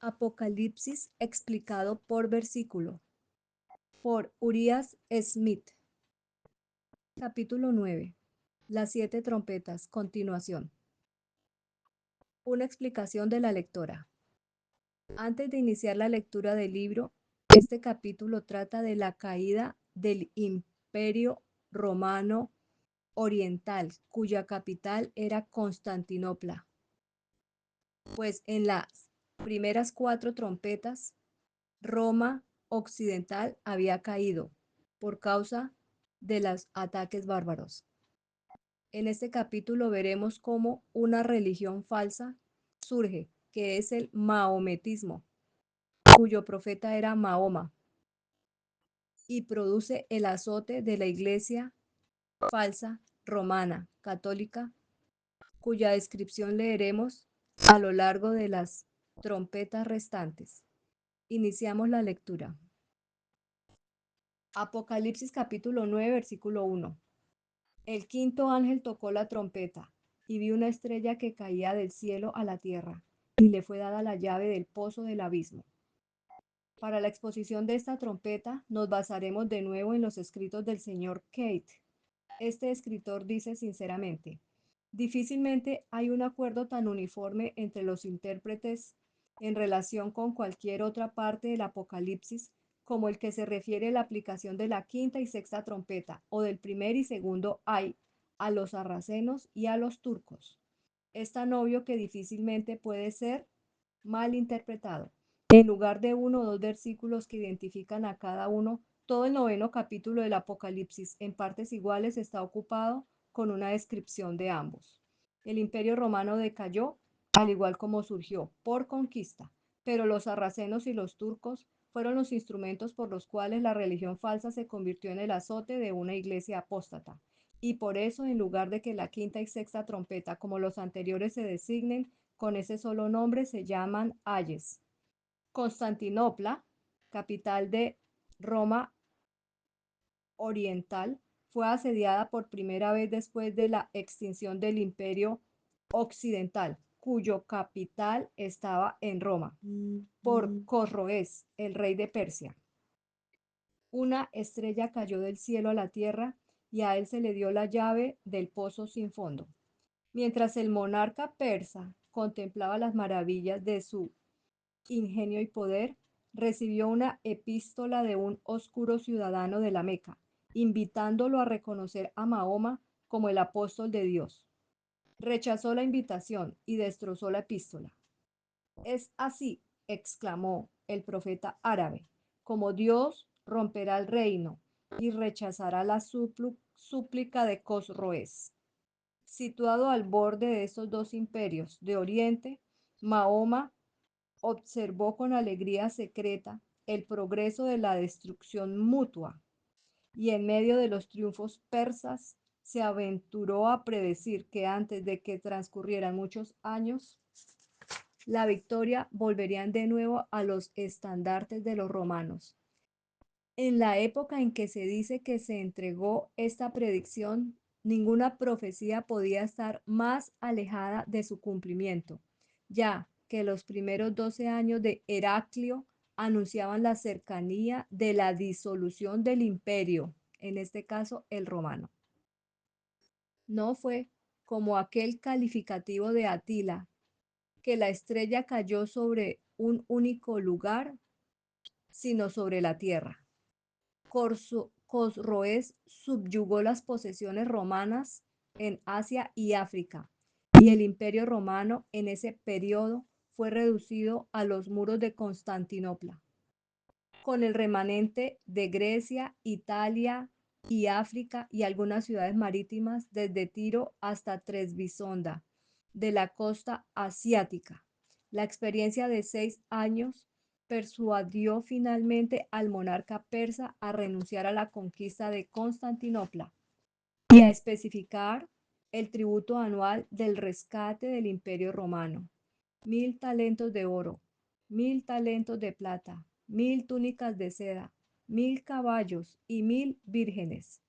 Apocalipsis explicado por versículo, por Urias Smith. Capítulo 9. Las 7 trompetas. Continuación. Una explicación de la lectora. Antes de iniciar la lectura del libro, este capítulo trata de la caída del Imperio Romano Oriental, cuya capital era Constantinopla. Pues en las primeras 4 trompetas, Roma occidental había caído por causa de los ataques bárbaros. En este capítulo veremos cómo una religión falsa surge, que es el maometismo, cuyo profeta era Mahoma, y produce el azote de la iglesia falsa romana católica, cuya descripción leeremos a lo largo de las trompetas restantes. Iniciamos la lectura. Apocalipsis capítulo 9, versículo 1. El quinto ángel tocó la trompeta, y vi una estrella que caía del cielo a la tierra, y le fue dada la llave del pozo del abismo. Para la exposición de esta trompeta nos basaremos de nuevo en los escritos del señor Kate. Este escritor dice sinceramente: difícilmente hay un acuerdo tan uniforme entre los intérpretes en relación con cualquier otra parte del Apocalipsis como el que se refiere a la aplicación de la quinta y sexta trompeta, o del primer y segundo ay, a los sarracenos y a los turcos. Es tan obvio que difícilmente puede ser mal interpretado. En lugar de uno o dos versículos que identifican a cada uno, todo el noveno capítulo del Apocalipsis, en partes iguales, está ocupado con una descripción de ambos. El Imperio Romano decayó, al igual como surgió, por conquista, pero los sarracenos y los turcos fueron los instrumentos por los cuales la religión falsa se convirtió en el azote de una iglesia apóstata. Y por eso, en lugar de que la quinta y sexta trompeta, como los anteriores, se designen con ese solo nombre, se llaman ayes. Constantinopla, capital de Roma Oriental, fue asediada por primera vez después de la extinción del Imperio Occidental, cuyo capital estaba en Roma, por Cosroes, el rey de Persia. Una estrella cayó del cielo a la tierra y a él se le dio la llave del pozo sin fondo. Mientras el monarca persa contemplaba las maravillas de su ingenio y poder, recibió una epístola de un oscuro ciudadano de la Meca, invitándolo a reconocer a Mahoma como el apóstol de Dios. Rechazó la invitación y destrozó la epístola. Es así, exclamó el profeta árabe, como Dios romperá el reino y rechazará la súplica de Cosroes. Situado al borde de estos dos imperios de Oriente, Mahoma observó con alegría secreta el progreso de la destrucción mutua y en medio de los triunfos persas se aventuró a predecir que antes de que transcurrieran muchos años, la victoria volverían de nuevo a los estandartes de los romanos. En la época en que se dice que se entregó esta predicción, ninguna profecía podía estar más alejada de su cumplimiento, ya que los primeros 12 años de Heraclio anunciaban la cercanía de la disolución del imperio, en este caso el romano. No fue como aquel calificativo de Atila, que la estrella cayó sobre un único lugar, sino sobre la tierra. Cosroes subyugó las posesiones romanas en Asia y África, y el imperio romano en ese periodo fue reducido a los muros de Constantinopla, con el remanente de Grecia, Italia y África y algunas ciudades marítimas desde Tiro hasta Trebisonda, de la costa asiática. La experiencia de 6 años persuadió finalmente al monarca persa a renunciar a la conquista de Constantinopla y a especificar el tributo anual del rescate del imperio romano: 1000 talentos de oro, 1000 talentos de plata, 1000 túnicas de seda, 1000 caballos y 1000 vírgenes.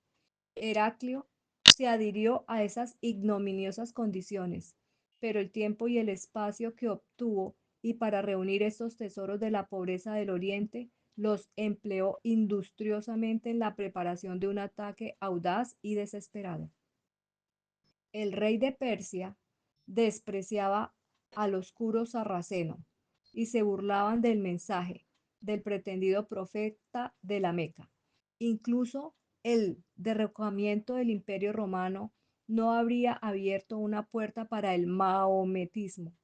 Heraclio se adhirió a esas ignominiosas condiciones, pero el tiempo y el espacio que obtuvo y para reunir estos tesoros de la pobreza del Oriente, los empleó industriosamente en la preparación de un ataque audaz y desesperado. El rey de Persia despreciaba al oscuro sarraceno y se burlaban del mensaje del pretendido profeta de la Meca. Incluso el derrocamiento del Imperio Romano no habría abierto una puerta para el maometismo,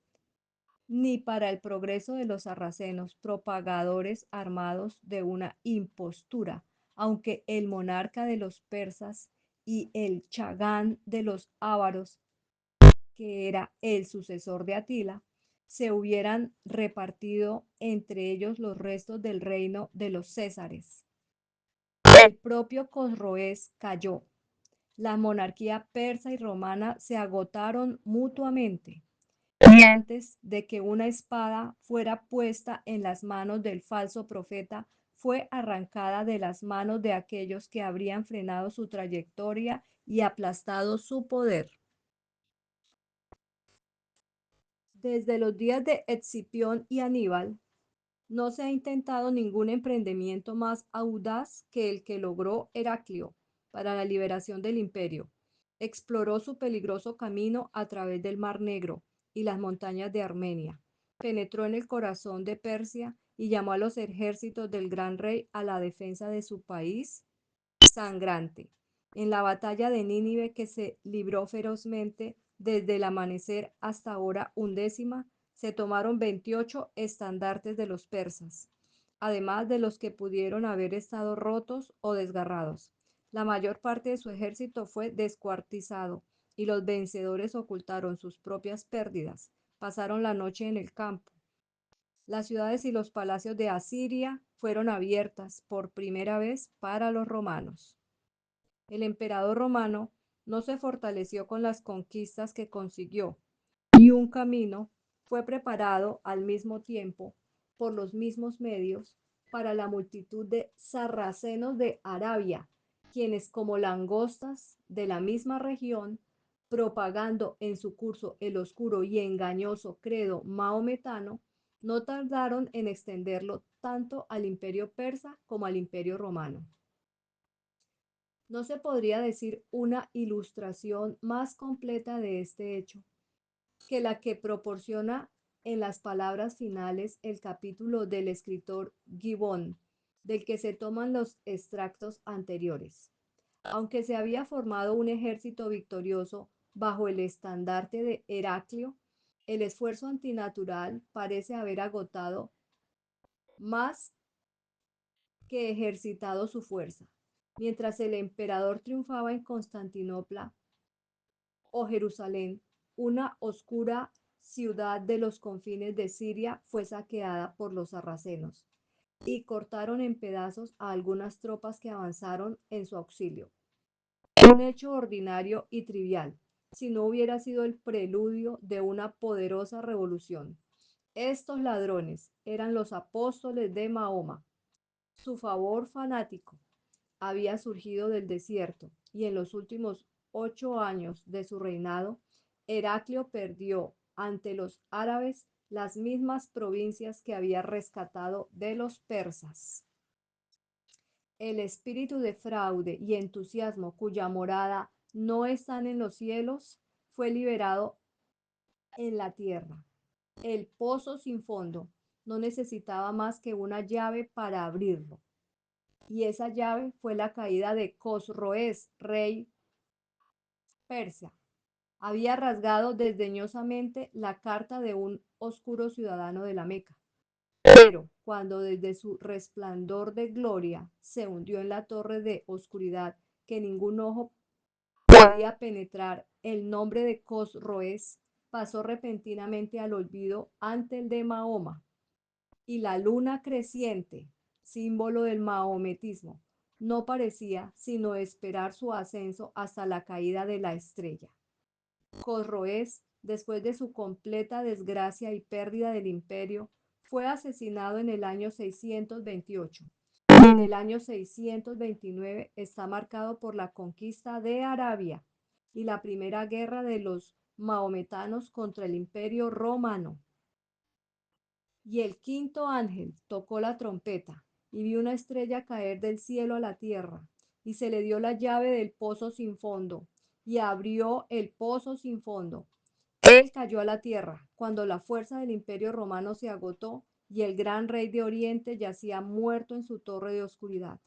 ni para el progreso de los sarracenos, propagadores armados de una impostura, aunque el monarca de los persas y el chagán de los ávaros, que era el sucesor de Atila, se hubieran repartido entre ellos los restos del reino de los Césares. El propio Cosroes cayó. La monarquía persa y romana se agotaron mutuamente y antes de que una espada fuera puesta en las manos del falso profeta, fue arrancada de las manos de aquellos que habrían frenado su trayectoria y aplastado su poder. Desde los días de Escipión y Aníbal, no se ha intentado ningún emprendimiento más audaz que el que logró Heraclio para la liberación del imperio. Exploró su peligroso camino a través del Mar Negro y las montañas de Armenia. Penetró en el corazón de Persia y llamó a los ejércitos del gran rey a la defensa de su país sangrante. En la batalla de Nínive, que se libró ferozmente desde el amanecer hasta hora undécima, se tomaron 28 estandartes de los persas, además de los que pudieron haber estado rotos o desgarrados. La mayor parte de su ejército fue descuartizado y los vencedores ocultaron sus propias pérdidas. Pasaron la noche en el campo. Las ciudades y los palacios de Asiria fueron abiertas por primera vez para los romanos. El emperador romano no se fortaleció con las conquistas que consiguió, y un camino fue preparado al mismo tiempo por los mismos medios para la multitud de sarracenos de Arabia, quienes como langostas de la misma región, propagando en su curso el oscuro y engañoso credo maometano, no tardaron en extenderlo tanto al imperio persa como al imperio romano. No se podría decir una ilustración más completa de este hecho que la que proporciona en las palabras finales el capítulo del escritor Gibbon, del que se toman los extractos anteriores. Aunque se había formado un ejército victorioso bajo el estandarte de Heraclio, el esfuerzo antinatural parece haber agotado más que ejercitado su fuerza. Mientras el emperador triunfaba en Constantinopla o Jerusalén, una oscura ciudad de los confines de Siria fue saqueada por los sarracenos y cortaron en pedazos a algunas tropas que avanzaron en su auxilio. Un hecho ordinario y trivial, si no hubiera sido el preludio de una poderosa revolución. Estos ladrones eran los apóstoles de Mahoma. Su favor fanático había surgido del desierto y en los últimos 8 años de su reinado, Heraclio perdió ante los árabes las mismas provincias que había rescatado de los persas. El espíritu de fraude y entusiasmo cuya morada no están en los cielos fue liberado en la tierra. El pozo sin fondo no necesitaba más que una llave para abrirlo. Y esa llave fue la caída de Cosroes, rey persa. Había rasgado desdeñosamente la carta de un oscuro ciudadano de la Meca. Pero cuando desde su resplandor de gloria se hundió en la torre de oscuridad que ningún ojo podía penetrar, el nombre de Cosroes pasó repentinamente al olvido ante el de Mahoma, y la luna creciente, símbolo del maometismo, no parecía sino esperar su ascenso hasta la caída de la estrella. Cosroes, después de su completa desgracia y pérdida del imperio, fue asesinado en el año 628. En el año 629 está marcado por la conquista de Arabia y la primera guerra de los maometanos contra el imperio romano. Y el quinto ángel tocó la trompeta, y vi una estrella caer del cielo a la tierra, y se le dio la llave del pozo sin fondo, y abrió el pozo sin fondo. Él cayó a la tierra cuando la fuerza del imperio romano se agotó, y el gran rey de Oriente yacía muerto en su torre de oscuridad.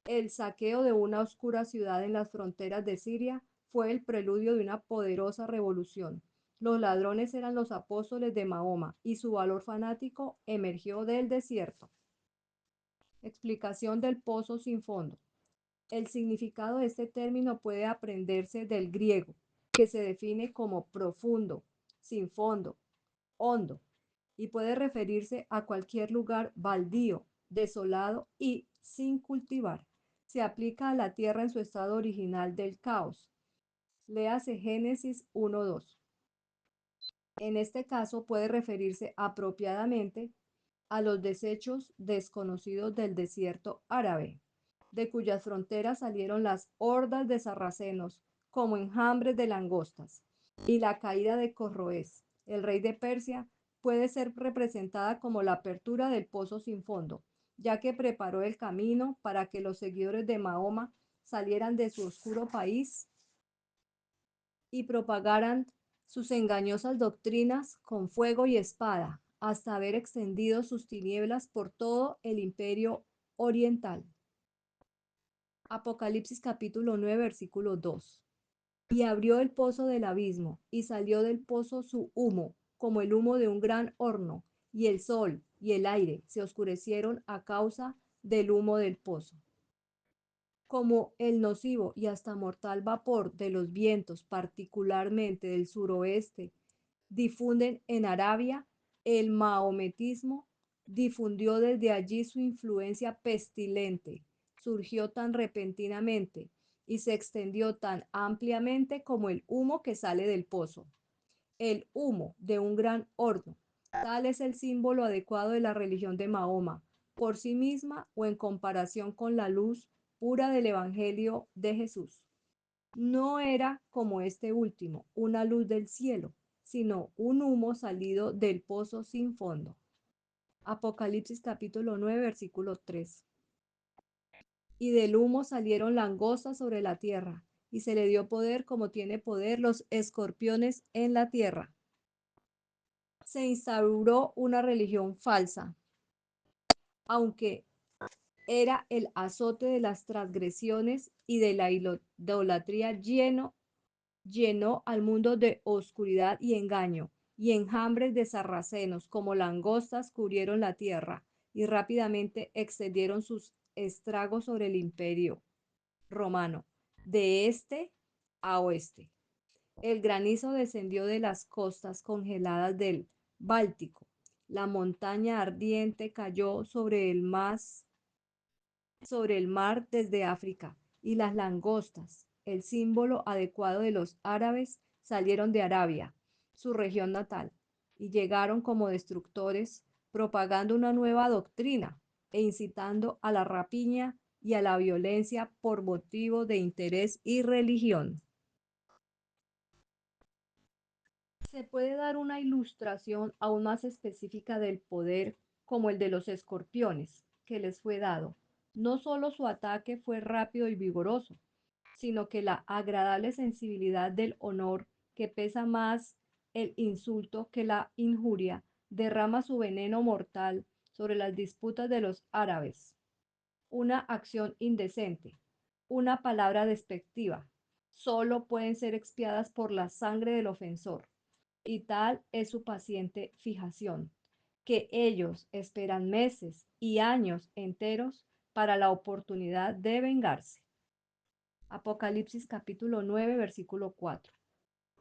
El saqueo de una oscura ciudad en las fronteras de Siria fue el preludio de una poderosa revolución. Los ladrones eran los apóstoles de Mahoma y su valor fanático emergió del desierto. Explicación del pozo sin fondo. El significado de este término puede aprenderse del griego, que se define como profundo, sin fondo, hondo, y puede referirse a cualquier lugar baldío, desolado y sin cultivar. Se aplica a la tierra en su estado original del caos. Léase Génesis 1:2. En este caso puede referirse apropiadamente a los desechos desconocidos del desierto árabe, de cuyas fronteras salieron las hordas de sarracenos como enjambres de langostas, y la caída de Corroés, el rey de Persia, puede ser representada como la apertura del pozo sin fondo, ya que preparó el camino para que los seguidores de Mahoma salieran de su oscuro país y propagaran sus engañosas doctrinas con fuego y espada, hasta haber extendido sus tinieblas por todo el imperio oriental. Apocalipsis capítulo 9, versículo 2. Y abrió el pozo del abismo, y salió del pozo su humo, como el humo de un gran horno, y el sol y el aire se oscurecieron a causa del humo del pozo. Como el nocivo y hasta mortal vapor de los vientos, particularmente del suroeste, difunden en Arabia, el mahometismo difundió desde allí su influencia pestilente, surgió tan repentinamente y se extendió tan ampliamente como el humo que sale del pozo, el humo de un gran horno. Tal es el símbolo adecuado de la religión de Mahoma, por sí misma o en comparación con la luz pura del Evangelio de Jesús. No era como este último, una luz del cielo, sino un humo salido del pozo sin fondo. Apocalipsis capítulo 9, versículo 3. Y del humo salieron langostas sobre la tierra, y se le dio poder como tiene poder los escorpiones en la tierra. Se instauró una religión falsa, aunque era el azote de las transgresiones y de la idolatría llenó al mundo de oscuridad y engaño, y enjambres de sarracenos como langostas cubrieron la tierra y rápidamente extendieron sus estragos sobre el imperio romano, de este a oeste. El granizo descendió de las costas congeladas del Báltico. La montaña ardiente cayó sobre el mar desde África, y las langostas, el símbolo adecuado de los árabes, salieron de Arabia, su región natal, y llegaron como destructores, propagando una nueva doctrina e incitando a la rapiña y a la violencia por motivo de interés y religión. Se puede dar una ilustración aún más específica del poder como el de los escorpiones que les fue dado. No solo su ataque fue rápido y vigoroso, sino que la agradable sensibilidad del honor, que pesa más el insulto que la injuria, derrama su veneno mortal sobre las disputas de los árabes. Una acción indecente, una palabra despectiva, solo pueden ser expiadas por la sangre del ofensor, y tal es su paciente fijación, que ellos esperan meses y años enteros para la oportunidad de vengarse. Apocalipsis capítulo 9, versículo 4.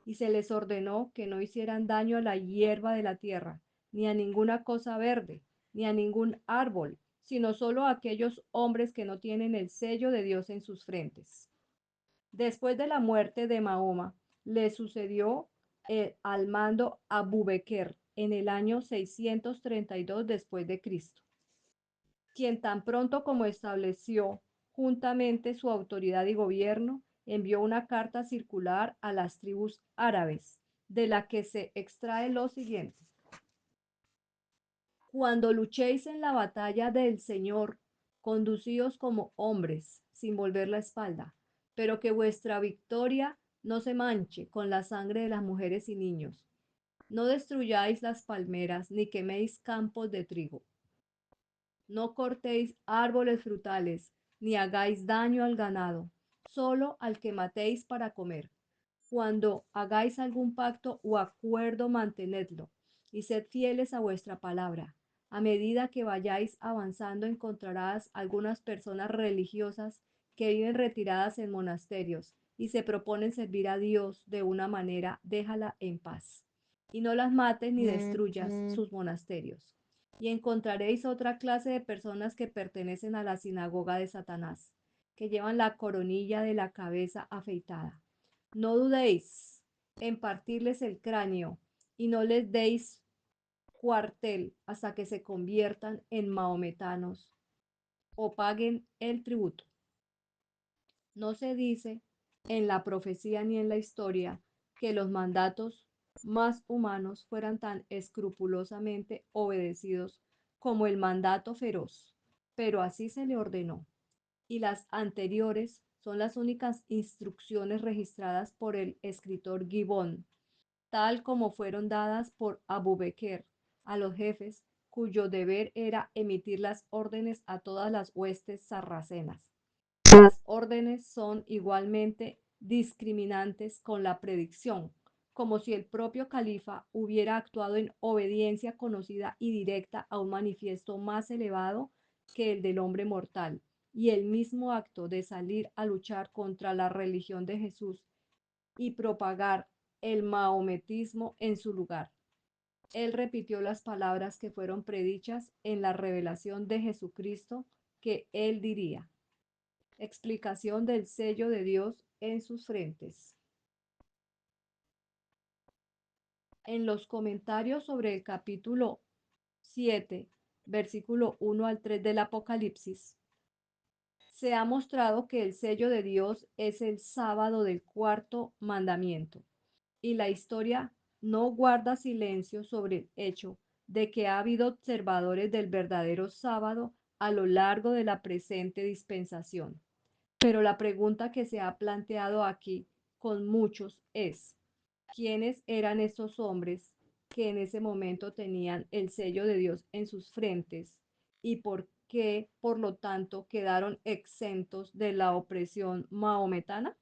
Y se les ordenó que no hicieran daño a la hierba de la tierra, ni a ninguna cosa verde, ni a ningún árbol, sino solo a aquellos hombres que no tienen el sello de Dios en sus frentes. Después de la muerte de Mahoma, le sucedió al mando Abu Bekr en el año 632 después de Cristo, quien tan pronto como estableció juntamente su autoridad y gobierno, envió una carta circular a las tribus árabes, de la que se extrae lo siguiente. Cuando luchéis en la batalla del Señor, conducíos como hombres, sin volver la espalda, pero que vuestra victoria no se manche con la sangre de las mujeres y niños. No destruyáis las palmeras, ni queméis campos de trigo. No cortéis árboles frutales, ni hagáis daño al ganado, solo al que matéis para comer. Cuando hagáis algún pacto o acuerdo, mantenedlo, y sed fieles a vuestra palabra. A medida que vayáis avanzando, encontrarás algunas personas religiosas que viven retiradas en monasterios y se proponen servir a Dios de una manera, déjala en paz. Y no las mates ni destruyas sus monasterios. Y encontraréis otra clase de personas que pertenecen a la sinagoga de Satanás, que llevan la coronilla de la cabeza afeitada. No dudéis en partirles el cráneo y no les deis cuartel hasta que se conviertan en mahometanos o paguen el tributo. No se dice en la profecía ni en la historia que los mandatos más humanos fueran tan escrupulosamente obedecidos como el mandato feroz, pero así se le ordenó, y las anteriores son las únicas instrucciones registradas por el escritor Gibbon, tal como fueron dadas por Abubeker a los jefes, cuyo deber era emitir las órdenes a todas las huestes sarracenas. Las órdenes son igualmente discriminantes con la predicción, como si el propio califa hubiera actuado en obediencia conocida y directa a un manifiesto más elevado que el del hombre mortal, y el mismo acto de salir a luchar contra la religión de Jesús y propagar el mahometismo en su lugar. Él repitió las palabras que fueron predichas en la revelación de Jesucristo, que él diría. Explicación del sello de Dios en sus frentes. En los comentarios sobre el capítulo 7, versículo 1 al 3 del Apocalipsis, se ha mostrado que el sello de Dios es el sábado del cuarto mandamiento, y la historia no guarda silencio sobre el hecho de que ha habido observadores del verdadero sábado a lo largo de la presente dispensación. Pero la pregunta que se ha planteado aquí con muchos es, ¿quiénes eran estos hombres que en ese momento tenían el sello de Dios en sus frentes y por qué, por lo tanto, quedaron exentos de la opresión mahometana?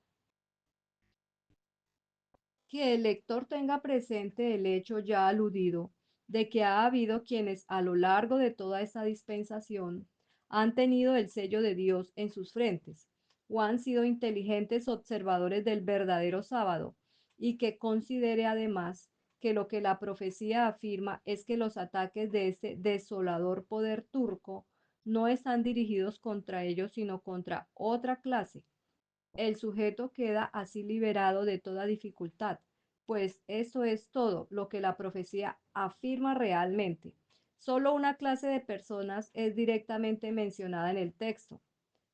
Que el lector tenga presente el hecho ya aludido de que ha habido quienes a lo largo de toda esta dispensación han tenido el sello de Dios en sus frentes o han sido inteligentes observadores del verdadero sábado, y que considere además que lo que la profecía afirma es que los ataques de este desolador poder turco no están dirigidos contra ellos sino contra otra clase. El sujeto queda así liberado de toda dificultad, pues eso es todo lo que la profecía afirma realmente. Solo una clase de personas es directamente mencionada en el texto,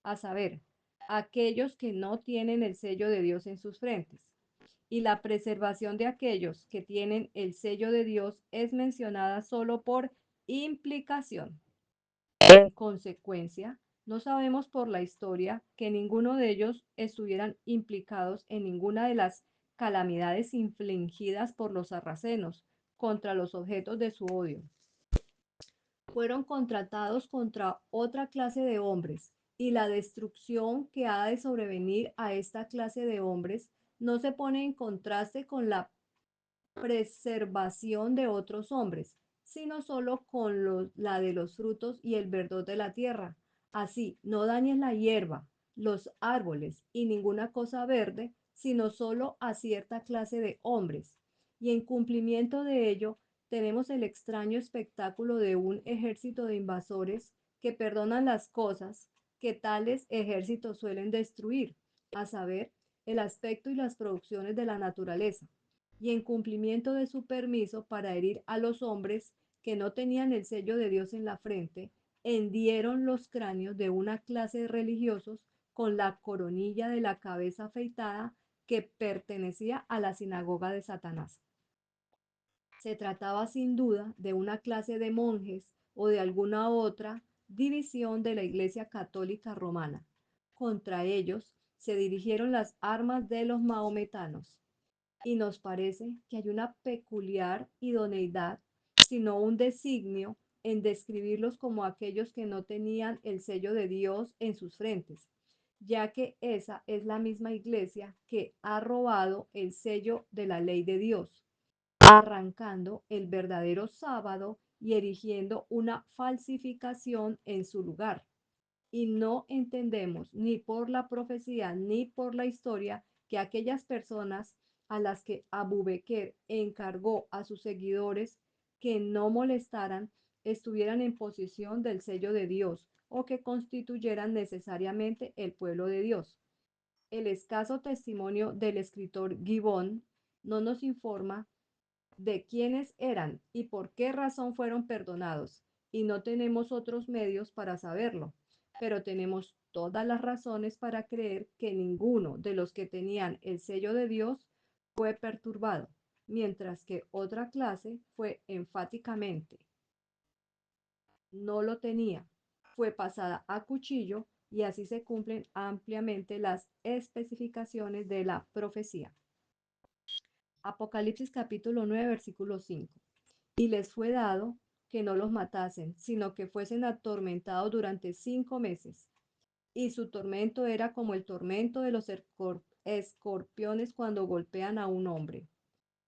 a saber, aquellos que no tienen el sello de Dios en sus frentes. Y la preservación de aquellos que tienen el sello de Dios es mencionada solo por implicación. En consecuencia, no sabemos por la historia que ninguno de ellos estuvieran implicados en ninguna de las calamidades infligidas por los sarracenos contra los objetos de su odio. Fueron contratados contra otra clase de hombres, y la destrucción que ha de sobrevenir a esta clase de hombres no se pone en contraste con la preservación de otros hombres, sino solo con la de los frutos y el verdor de la tierra. Así, no dañes la hierba, los árboles y ninguna cosa verde, sino solo a cierta clase de hombres. Y en cumplimiento de ello, tenemos el extraño espectáculo de un ejército de invasores que perdonan las cosas que tales ejércitos suelen destruir, a saber, el aspecto y las producciones de la naturaleza, y en cumplimiento de su permiso para herir a los hombres que no tenían el sello de Dios en la frente, hendieron los cráneos de una clase de religiosos con la coronilla de la cabeza afeitada que pertenecía a la sinagoga de Satanás. Se trataba sin duda de una clase de monjes o de alguna otra división de la Iglesia Católica Romana. Contra ellos se dirigieron las armas de los maometanos y nos parece que hay una peculiar idoneidad, sino un designio en describirlos como aquellos que no tenían el sello de Dios en sus frentes, ya que esa es la misma iglesia que ha robado el sello de la ley de Dios, arrancando el verdadero sábado y erigiendo una falsificación en su lugar. Y no entendemos ni por la profecía ni por la historia que aquellas personas a las que Abu Bakr encargó a sus seguidores que no molestaran estuvieran en posesión del sello de Dios o que constituyeran necesariamente el pueblo de Dios. El escaso testimonio del escritor Gibbon no nos informa de quiénes eran y por qué razón fueron perdonados, y no tenemos otros medios para saberlo, pero tenemos todas las razones para creer que ninguno de los que tenían el sello de Dios fue perturbado, mientras que otra clase fue enfáticamente no lo tenía, fue pasada a cuchillo y así se cumplen ampliamente las especificaciones de la profecía. Apocalipsis capítulo 9 versículo 5. Y les fue dado que no los matasen, sino que fuesen atormentados durante 5 meses. Y su tormento era como el tormento de los escorpiones cuando golpean a un hombre.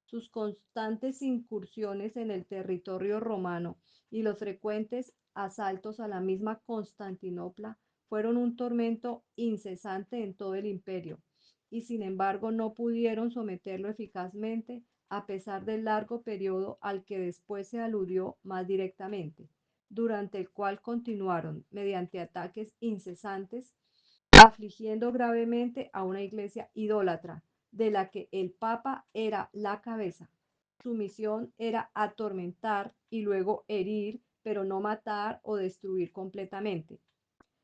Sus constantes incursiones en el territorio romano y los frecuentes asaltos a la misma Constantinopla fueron un tormento incesante en todo el imperio, y sin embargo no pudieron someterlo eficazmente a pesar del largo periodo al que después se aludió más directamente, durante el cual continuaron, mediante ataques incesantes, afligiendo gravemente a una iglesia idólatra, de la que el Papa era la cabeza. Su misión era atormentar y luego herir, pero no matar o destruir completamente.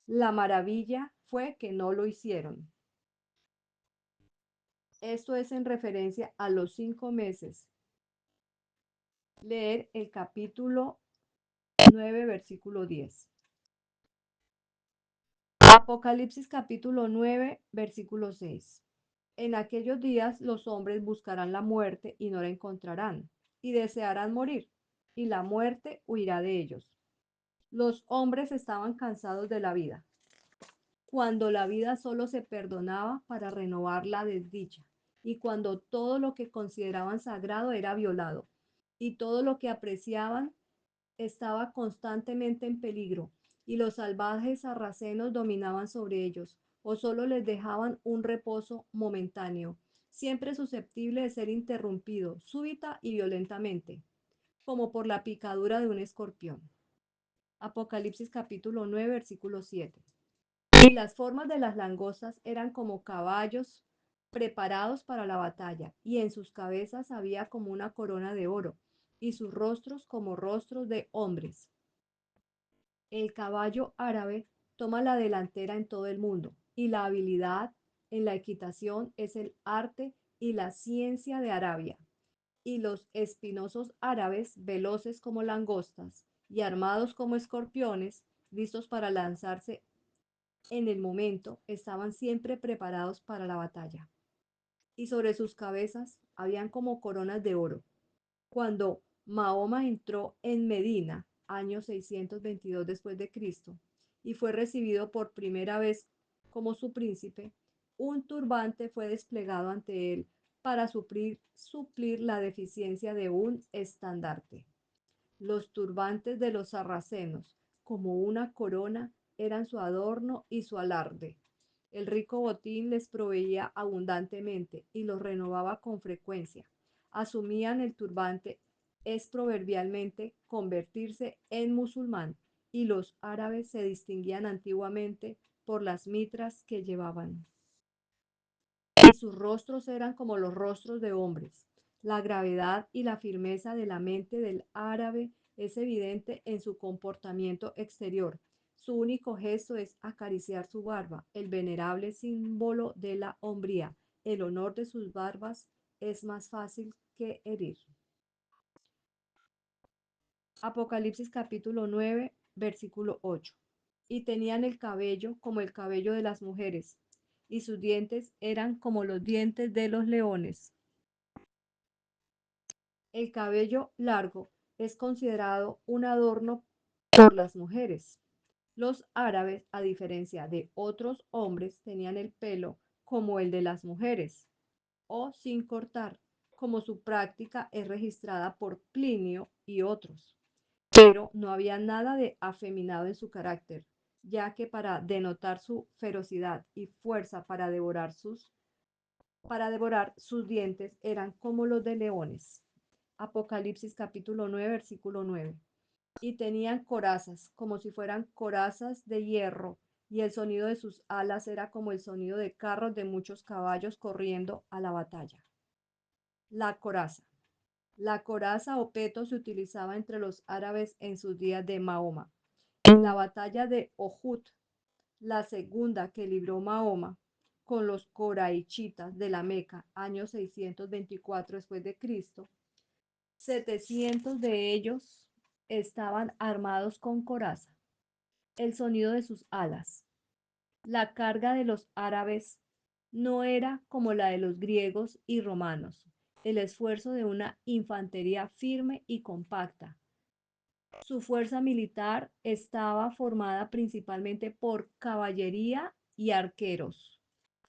La maravilla fue que no lo hicieron. Esto es en referencia a los 5 meses. Leer el capítulo 9, versículo 10. Apocalipsis capítulo 9, versículo 6. En aquellos días los hombres buscarán la muerte y no la encontrarán, y desearán morir, y la muerte huirá de ellos. Los hombres estaban cansados de la vida, cuando la vida solo se perdonaba para renovar la desdicha, y cuando todo lo que consideraban sagrado era violado, y todo lo que apreciaban estaba constantemente en peligro, y los salvajes sarracenos dominaban sobre ellos, o solo les dejaban un reposo momentáneo, siempre susceptible de ser interrumpido súbita y violentamente, como por la picadura de un escorpión. Apocalipsis capítulo 9, versículo 7. Y las formas de las langostas eran como caballos preparados para la batalla, y en sus cabezas había como una corona de oro, y sus rostros como rostros de hombres. El caballo árabe toma la delantera en todo el mundo, y la habilidad en la equitación es el arte y la ciencia de Arabia. Y los espinosos árabes, veloces como langostas y armados como escorpiones, listos para lanzarse en el momento, estaban siempre preparados para la batalla. Y sobre sus cabezas habían como coronas de oro. Cuando Mahoma entró en Medina, año 622 después de Cristo, y fue recibido por primera vez como su príncipe, un turbante fue desplegado ante él para suplir la deficiencia de un estandarte. Los turbantes de los sarracenos, como una corona, eran su adorno y su alarde. El rico botín les proveía abundantemente y los renovaba con frecuencia. Asumían el turbante es proverbialmente convertirse en musulmán, y los árabes se distinguían antiguamente por las mitras que llevaban. Y sus rostros eran como los rostros de hombres. La gravedad y la firmeza de la mente del árabe es evidente en su comportamiento exterior. Su único gesto es acariciar su barba, el venerable símbolo de la hombría. El honor de sus barbas es más fácil que herir. Apocalipsis capítulo 9, versículo 8. Y tenían el cabello como el cabello de las mujeres, y sus dientes eran como los dientes de los leones. El cabello largo es considerado un adorno por las mujeres. Los árabes, a diferencia de otros hombres, tenían el pelo como el de las mujeres, o sin cortar, como su práctica es registrada por Plinio y otros. Pero no había nada de afeminado en su carácter, ya que para denotar su ferocidad y fuerza para devorar sus dientes eran como los de leones. Apocalipsis capítulo 9, versículo 9. Y tenían corazas, como si fueran corazas de hierro, y el sonido de sus alas era como el sonido de carros de muchos caballos corriendo a la batalla. La coraza. La coraza o peto se utilizaba entre los árabes en sus días de Mahoma. En la batalla de Ohud, la segunda que libró Mahoma con los coraichitas de la Meca, año 624 después de Cristo, 700 de ellos estaban armados con coraza. El sonido de sus alas. La carga de los árabes no era como la de los griegos y romanos, el esfuerzo de una infantería firme y compacta. Su fuerza militar estaba formada principalmente por caballería y arqueros.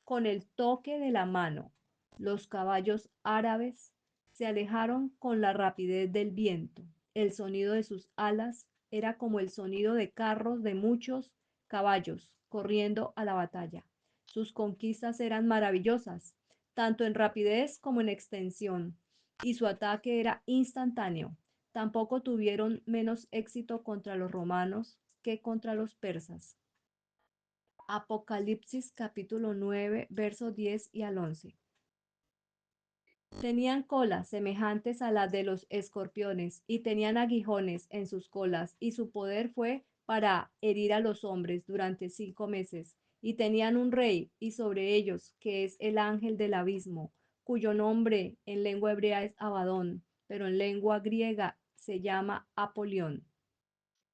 Con el toque de la mano, los caballos árabes se alejaron con la rapidez del viento. El sonido de sus alas era como el sonido de carros de muchos caballos corriendo a la batalla. Sus conquistas eran maravillosas, tanto en rapidez como en extensión, y su ataque era instantáneo. Tampoco tuvieron menos éxito contra los romanos que contra los persas. Apocalipsis capítulo 9, versos 10 y al 11. Tenían colas semejantes a las de los escorpiones y tenían aguijones en sus colas, y su poder fue para herir a los hombres durante 5 meses. Y tenían un rey, y sobre ellos, que es el ángel del abismo, cuyo nombre en lengua hebrea es Abadón, pero en lengua griega se llama Apolión.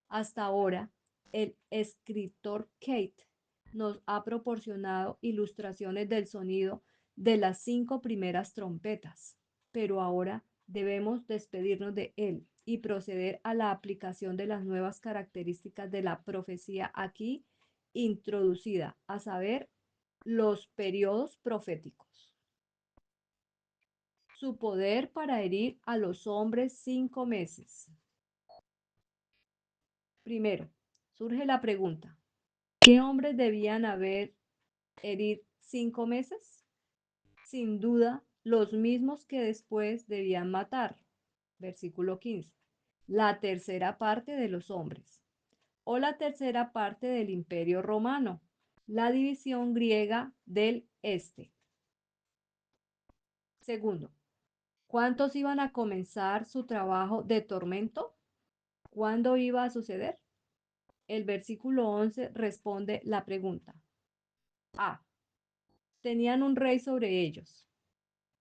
Hasta ahora, el escritor Kate nos ha proporcionado ilustraciones del sonido de las 5 primeras trompetas, pero ahora debemos despedirnos de él y proceder a la aplicación de las nuevas características de la profecía aquí introducida, a saber, los periodos proféticos. Su poder para herir a los hombres 5 meses. Primero, surge la pregunta, ¿qué hombres debían haber herir 5 meses? Sin duda, los mismos que después debían matar. Versículo 15. La tercera parte de los hombres, o la tercera parte del Imperio Romano, la división griega del Este. Segundo, ¿cuántos iban a comenzar su trabajo de tormento? ¿Cuándo iba a suceder? El versículo 11 responde la pregunta. A. Tenían un rey sobre ellos.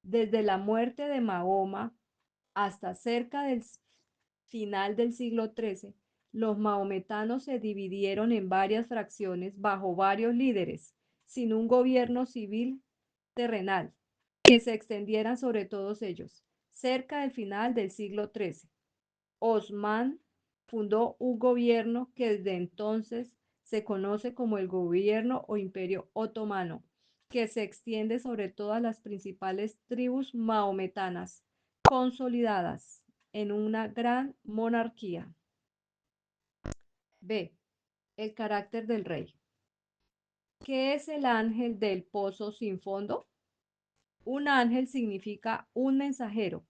Desde la muerte de Mahoma hasta cerca del final del siglo XIII, los maometanos se dividieron en varias fracciones bajo varios líderes, sin un gobierno civil terrenal que se extendieran sobre todos ellos. Cerca del final del siglo XIII, Osman fundó un gobierno que desde entonces se conoce como el gobierno o imperio otomano, que se extiende sobre todas las principales tribus maometanas, consolidadas en una gran monarquía. B. El carácter del rey. ¿Qué es el ángel del pozo sin fondo? Un ángel significa un mensajero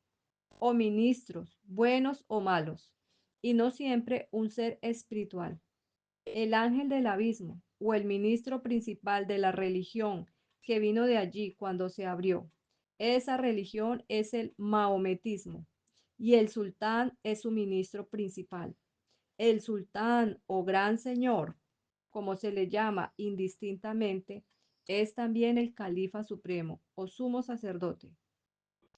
o ministros, buenos o malos, y no siempre un ser espiritual. El ángel del abismo o el ministro principal de la religión que vino de allí cuando se abrió. Esa religión es el maometismo y el sultán es su ministro principal. El sultán o gran señor, como se le llama indistintamente, es también el califa supremo o sumo sacerdote,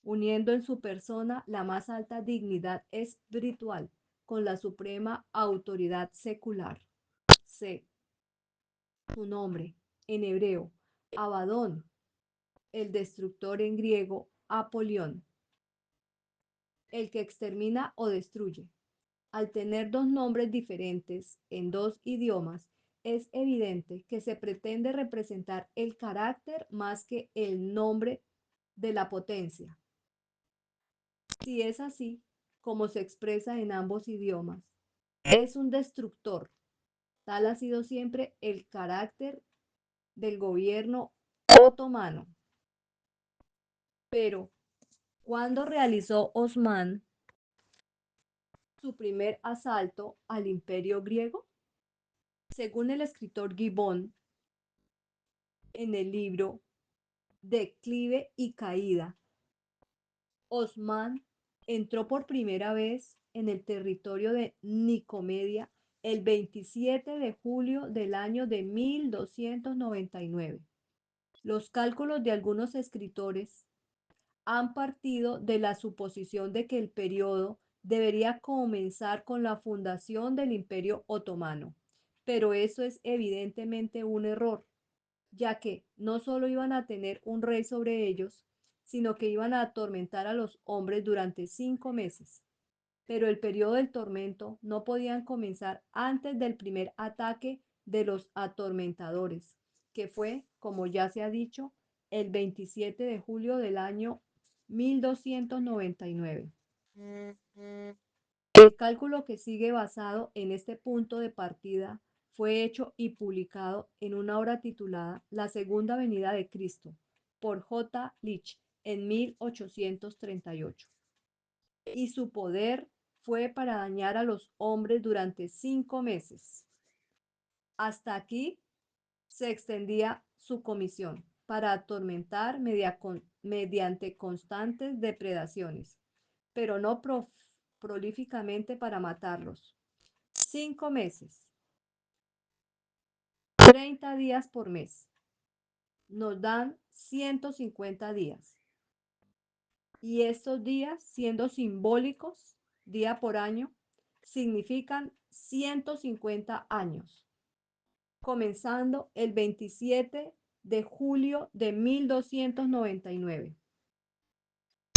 uniendo en su persona la más alta dignidad espiritual, con la suprema autoridad secular. C. Su nombre, en hebreo, Abadón, el destructor en griego, Apolión, el que extermina o destruye. Al tener dos nombres diferentes en dos idiomas, es evidente que se pretende representar el carácter más que el nombre de la potencia. Si es así, como se expresa en ambos idiomas, es un destructor. Tal ha sido siempre el carácter del gobierno otomano. Pero, ¿cuándo realizó Osman su primer asalto al imperio griego? Según el escritor Gibbon, en el libro Declive y Caída, Osman entró por primera vez en el territorio de Nicomedia el 27 de julio del año de 1299. Los cálculos de algunos escritores han partido de la suposición de que el periodo debería comenzar con la fundación del Imperio Otomano, pero eso es evidentemente un error, ya que no solo iban a tener un rey sobre ellos, sino que iban a atormentar a los hombres durante 5 meses. Pero el periodo del tormento no podían comenzar antes del primer ataque de los atormentadores, que fue, como ya se ha dicho, el 27 de julio del año 1299. El cálculo que sigue basado en este punto de partida fue hecho y publicado en una obra titulada La Segunda Venida de Cristo por J. Leach en 1838. Y su poder fue para dañar a los hombres durante 5 meses. Hasta aquí se extendía su comisión para atormentar mediante constantes depredaciones, pero no prolíficamente para matarlos. 5 meses, 30 días por mes, nos dan 150 días. Y estos días, siendo simbólicos, día por año, significan 150 años, comenzando el 27 de julio de 1299.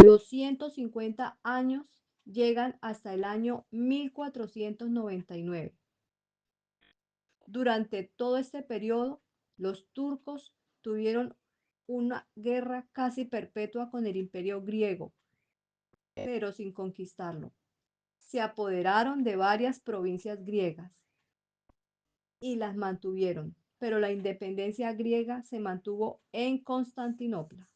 Los 150 años llegan hasta el año 1499. Durante todo este periodo, los turcos tuvieron una guerra casi perpetua con el imperio griego, pero sin conquistarlo. Se apoderaron de varias provincias griegas y las mantuvieron, pero la independencia griega se mantuvo en Constantinopla.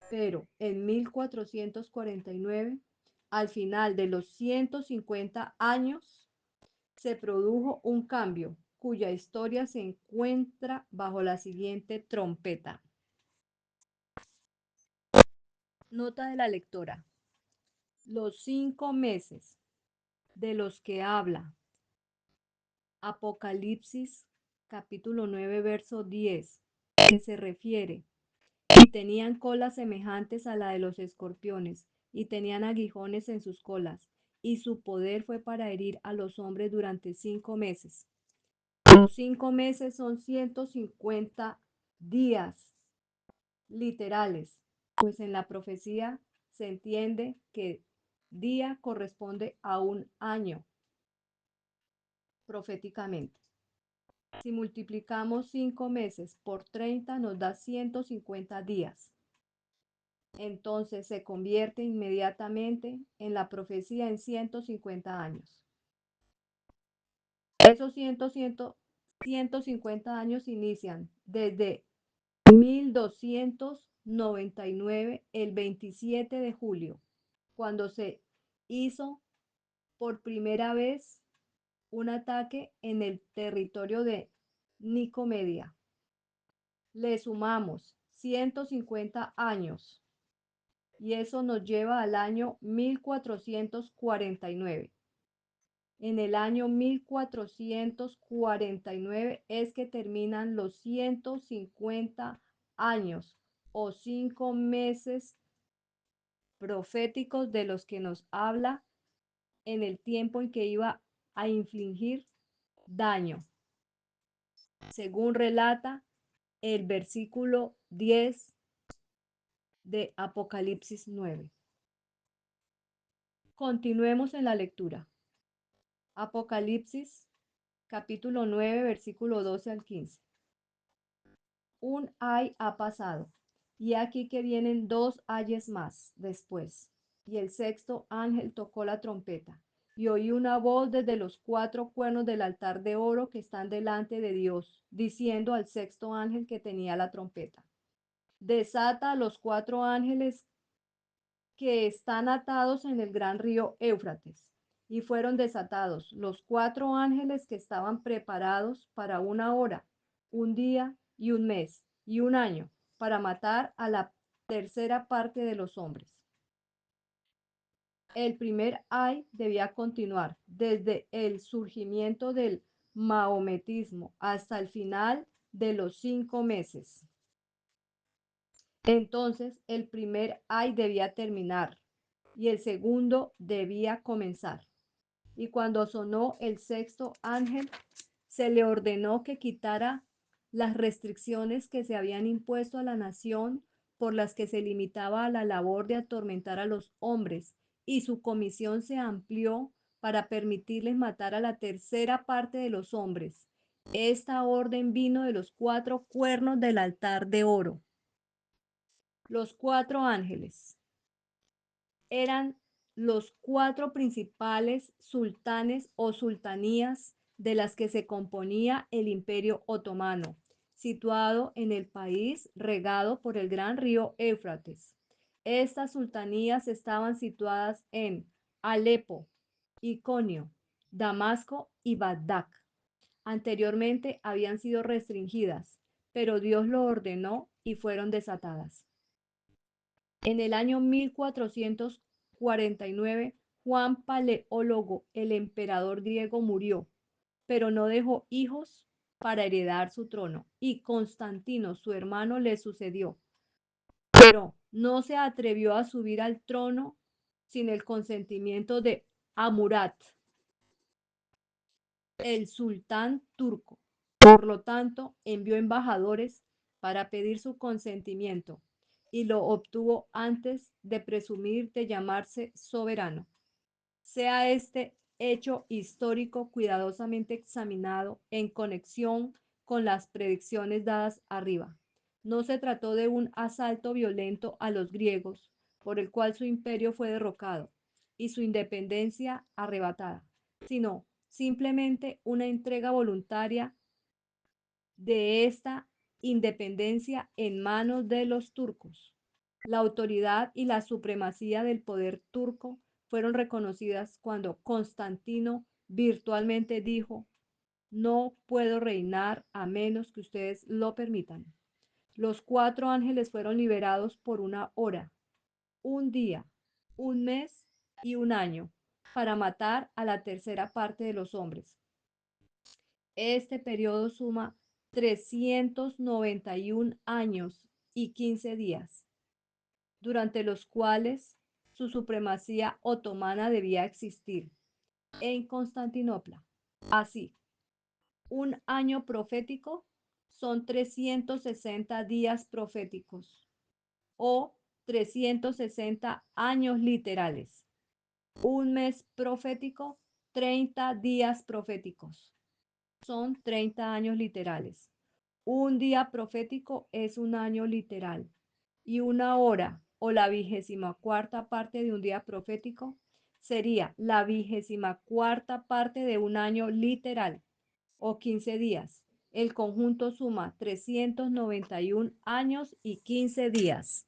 Pero en 1449, al final de los 150 años, se produjo un cambio cuya historia se encuentra bajo la siguiente trompeta. Nota de la lectora. Los 5 meses de los que habla Apocalipsis capítulo 9 verso 10, que se refiere, y tenían colas semejantes a la de los escorpiones, y tenían aguijones en sus colas, y su poder fue para herir a los hombres durante 5 meses. Los 5 meses son 150 días literales, pues en la profecía se entiende que día corresponde a un año proféticamente. Si multiplicamos 5 meses por 30 nos da 150 días. Entonces se convierte inmediatamente en la profecía en 150 años. Esos 150 años inician desde 1299, el 27 de julio, cuando se hizo por primera vez un ataque en el territorio de Nicomedia. Le sumamos 150 años y eso nos lleva al año 1449. En el año 1449 es que terminan los 150 años o 5 meses proféticos de los que nos habla en el tiempo en que iba a infligir daño, según relata el versículo 10 de Apocalipsis 9. Continuemos en la lectura. Apocalipsis capítulo 9, versículo 12 al 15. Un ay ha pasado, y aquí que vienen dos ayes más después. Y el sexto ángel tocó la trompeta, y oí una voz desde los cuatro cuernos del altar de oro que están delante de Dios, diciendo al sexto ángel que tenía la trompeta: desata a los cuatro ángeles que están atados en el gran río Éufrates. Y fueron desatados los cuatro ángeles que estaban preparados para una hora, un día y un mes y un año, para matar a la tercera parte de los hombres. El primer ay debía continuar desde el surgimiento del mahometismo hasta el final de los 5 meses. Entonces el primer ay debía terminar y el segundo debía comenzar. Y cuando sonó el sexto ángel, se le ordenó que quitara las restricciones que se habían impuesto a la nación por las que se limitaba a la labor de atormentar a los hombres, y su comisión se amplió para permitirles matar a la tercera parte de los hombres. Esta orden vino de los cuatro cuernos del altar de oro. Los cuatro ángeles eran los cuatro principales sultanes o sultanías de las que se componía el Imperio Otomano, situado en el país regado por el gran río Éufrates. Estas sultanías estaban situadas en Alepo, Iconio, Damasco y Bagdad. Anteriormente habían sido restringidas, pero Dios lo ordenó y fueron desatadas. En el año 1449, Juan Paleólogo, el emperador griego, murió, pero no dejó hijos para heredar su trono, y Constantino, su hermano, le sucedió, pero no se atrevió a subir al trono sin el consentimiento de Amurat, el sultán turco. Por lo tanto, envió embajadores para pedir su consentimiento y lo obtuvo antes de presumir de llamarse soberano. Sea este hecho histórico cuidadosamente examinado en conexión con las predicciones dadas arriba. No se trató de un asalto violento a los griegos, por el cual su imperio fue derrocado y su independencia arrebatada, sino simplemente una entrega voluntaria de esta independencia en manos de los turcos. La autoridad y la supremacía del poder turco fueron reconocidas cuando Constantino virtualmente dijo: no puedo reinar a menos que ustedes lo permitan. Los cuatro ángeles fueron liberados por una hora, un día, un mes y un año, para matar a la tercera parte de los hombres. Este periodo suma 391 años y 15 días, durante los cuales su supremacía otomana debía existir en Constantinopla. Así, un año profético son 360 días proféticos o 360 años literales. Un mes profético, 30 días proféticos. Son 30 años literales. Un día profético es un año literal. Y una hora o la 24ª parte de un día profético sería la 24ª parte de un año literal o 15 días. El conjunto suma 391 años y 15 días.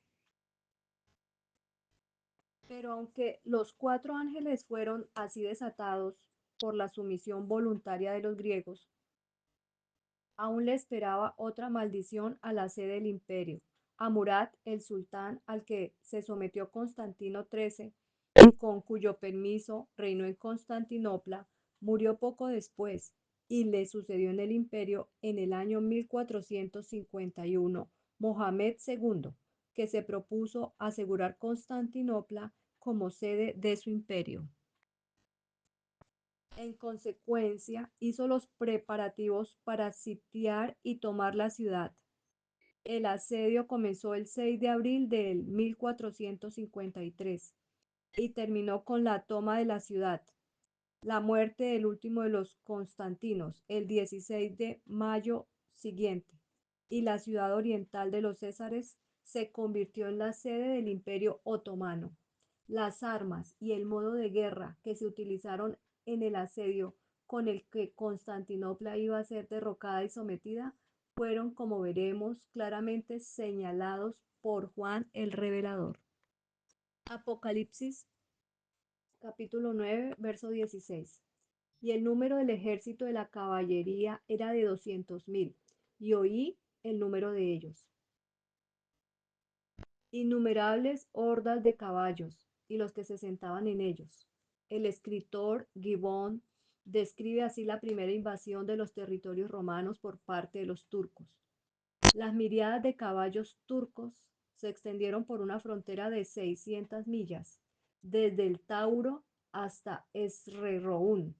Pero aunque los cuatro ángeles fueron así desatados por la sumisión voluntaria de los griegos, aún le esperaba otra maldición a la sede del imperio. A Murat, el sultán al que se sometió Constantino XIII y con cuyo permiso reinó en Constantinopla, murió poco después y le sucedió en el imperio en el año 1451 Mohamed II, que se propuso asegurar Constantinopla como sede de su imperio. En consecuencia, hizo los preparativos para sitiar y tomar la ciudad. El asedio comenzó el 6 de abril del 1453 y terminó con la toma de la ciudad. La muerte del último de los Constantinos, el 16 de mayo siguiente, y la ciudad oriental de los Césares se convirtió en la sede del Imperio Otomano. Las armas y el modo de guerra que se utilizaron en el asedio con el que Constantinopla iba a ser derrocada y sometida fueron, como veremos, claramente señalados por Juan el Revelador. Apocalipsis capítulo 9, verso 16. Y el número del ejército de la caballería era de 200.000, y oí el número de ellos. Innumerables hordas de caballos, y los que se sentaban en ellos. El escritor Gibbon describe así la primera invasión de los territorios romanos por parte de los turcos. Las miriadas de caballos turcos se extendieron por una frontera de 600 millas, desde el Tauro hasta Esrerroún,